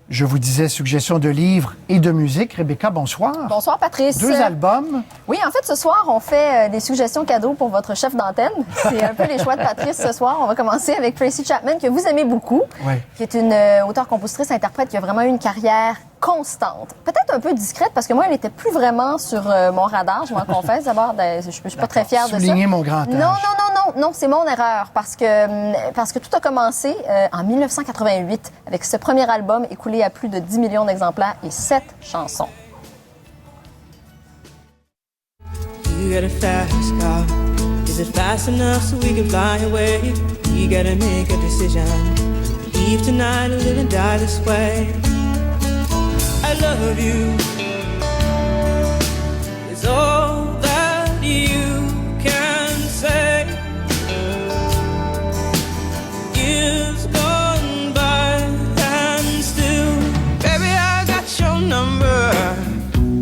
Je vous disais suggestions de livres et de musique. Rebecca, bonsoir. Bonsoir, Patrice. 2 albums. Oui, en fait, ce soir, on fait des suggestions cadeaux pour votre chef d'antenne. C'est un peu les choix de Patrice ce soir. On va commencer avec Tracy Chapman, que vous aimez beaucoup, qui est une auteure-compositrice-interprète qui a vraiment eu une carrière constante. Peut-être un peu discrète, parce que moi, elle n'était plus vraiment sur mon radar, je m'en confesse. D'abord, je suis pas très fière de ça. Souligner mon grand âge. Non, c'est mon erreur, parce que tout a commencé en 1988 avec ce premier album écoulé à plus de 10 millions d'exemplaires et 7 chansons. You got a fast car. Is it fast enough so we can fly away? You gotta make a decision. Leave tonight or live and die this way. I love you. It's all that you can say. Years gone by and still, baby, I got your number.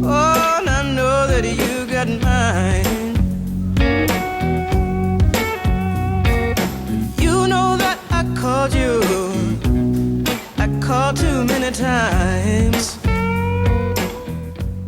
Oh, and I know that you got mine. You know that I called you. I called too many times.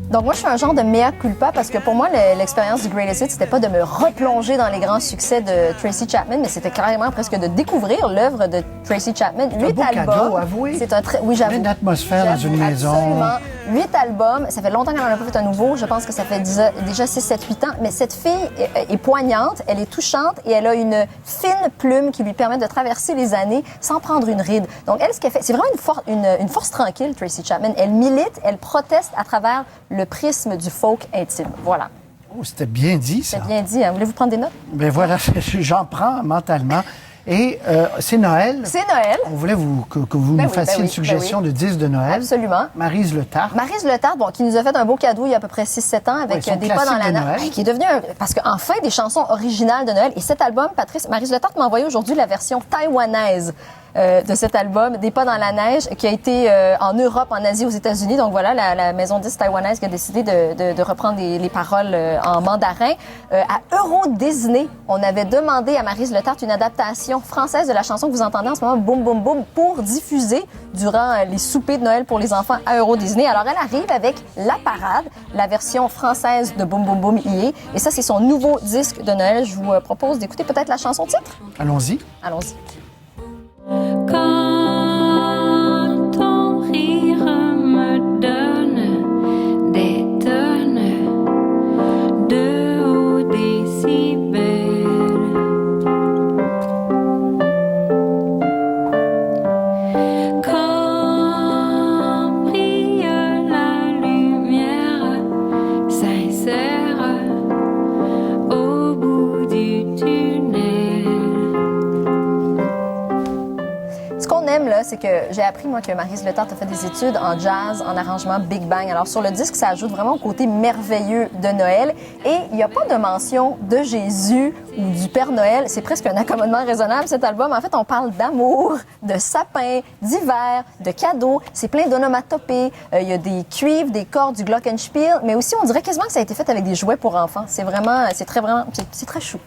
Donc moi, je suis un genre de mea culpa parce que pour moi, l'expérience du Greatest Hits, c'était pas de me replonger dans les grands succès de Tracy Chapman, mais c'était carrément presque de découvrir l'œuvre de Tracy Chapman. 8 beau albums. cadeau, avouez. C'est un très, oui, j'avoue. Mettre une atmosphère dans une maison. Absolument. 8 albums. Ça fait longtemps qu'elle n'en a pas fait un nouveau. Je pense que ça fait déjà 6, 7, 8 ans. Mais cette fille est poignante, elle est touchante et elle a une fine plume qui lui permet de traverser les années sans prendre une ride. Donc elle, ce qu'elle fait, c'est vraiment une force tranquille, Tracy Chapman. Elle milite, elle proteste à travers le prisme du folk intime. Voilà. Oh, c'était bien dit, ça. C'est bien dit. Hein? Voulez-vous prendre des notes? Ben voilà, j'en prends mentalement. Et c'est Noël. C'est Noël. On voulait que vous nous fassiez une suggestion de disque de Noël. Absolument. Maryse Le Tart. Maryse Le Tart, bon, qui nous a fait un beau cadeau il y a à peu près 6-7 ans avec Des pas dans la neige. Qui est devenu parce qu'enfin, des chansons originales de Noël. Et cet album, Maryse Le Tart m'a envoyé aujourd'hui la version taïwanaise de cet album, Des pas dans la neige, qui a été en Europe, en Asie, aux États-Unis. Donc voilà, la maison disque taïwanaise qui a décidé de reprendre les paroles en mandarin. À Euro Disney, on avait demandé à Maryse Le Tart une adaptation française de la chanson que vous entendez en ce moment, Boum Boum Boum, pour diffuser durant les soupers de Noël pour les enfants à Euro Disney. Alors elle arrive avec La Parade, la version française de Boum Boum Boum y est. Et ça, c'est son nouveau disque de Noël. Je vous propose d'écouter peut-être la chanson titre. Allons-y. Allons-y. Quand ton rire me donne des tonnes de hauts décibels, quand brille la lumière sincère au bout du tunnel. Ce qu'on aime, là, c'est que j'ai appris, moi, que Maryse Le Tart a fait des études en jazz, en arrangement Big Bang. Alors, sur le disque, ça ajoute vraiment au côté merveilleux de Noël. Et il n'y a pas de mention de Jésus ou du Père Noël. C'est presque un accommodement raisonnable, cet album. En fait, on parle d'amour, de sapin, d'hiver, de cadeaux. C'est plein d'onomatopées. Il y a des cuivres, des cordes, du glockenspiel. Mais aussi, on dirait quasiment que ça a été fait avec des jouets pour enfants. C'est très chou.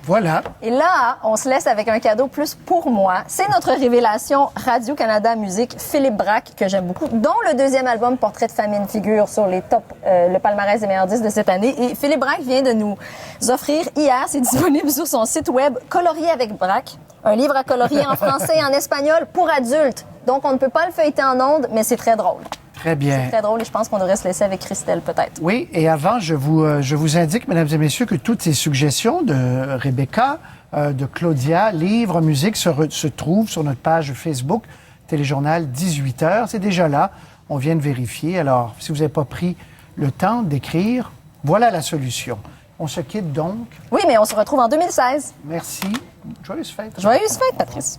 Voilà. Et là, on se laisse avec un cadeau plus pour moi. C'est notre révélation Radio-Canada Musique, Philippe Braque, que j'aime beaucoup, dont le deuxième album, Portrait de famille, figure sur les tops, le palmarès des meilleurs disques de cette année. Et Philippe Braque vient de nous offrir hier, c'est disponible sur son site web, Colorier avec Braque, un livre à colorier en français et en espagnol pour adultes. Donc, on ne peut pas le feuilleter en ondes, mais c'est très drôle. Très bien. C'est très drôle et je pense qu'on devrait se laisser avec Christelle, peut-être. Oui, et avant, je vous indique, mesdames et messieurs, que toutes ces suggestions de Rebecca, de Claudia, livres, musique, se trouvent sur notre page Facebook, Téléjournal 18h. C'est déjà là. On vient de vérifier. Alors, si vous n'avez pas pris le temps d'écrire, voilà la solution. On se quitte donc. Oui, mais on se retrouve en 2016. Merci. Joyeuses fêtes. Joyeuses fêtes, Patrice.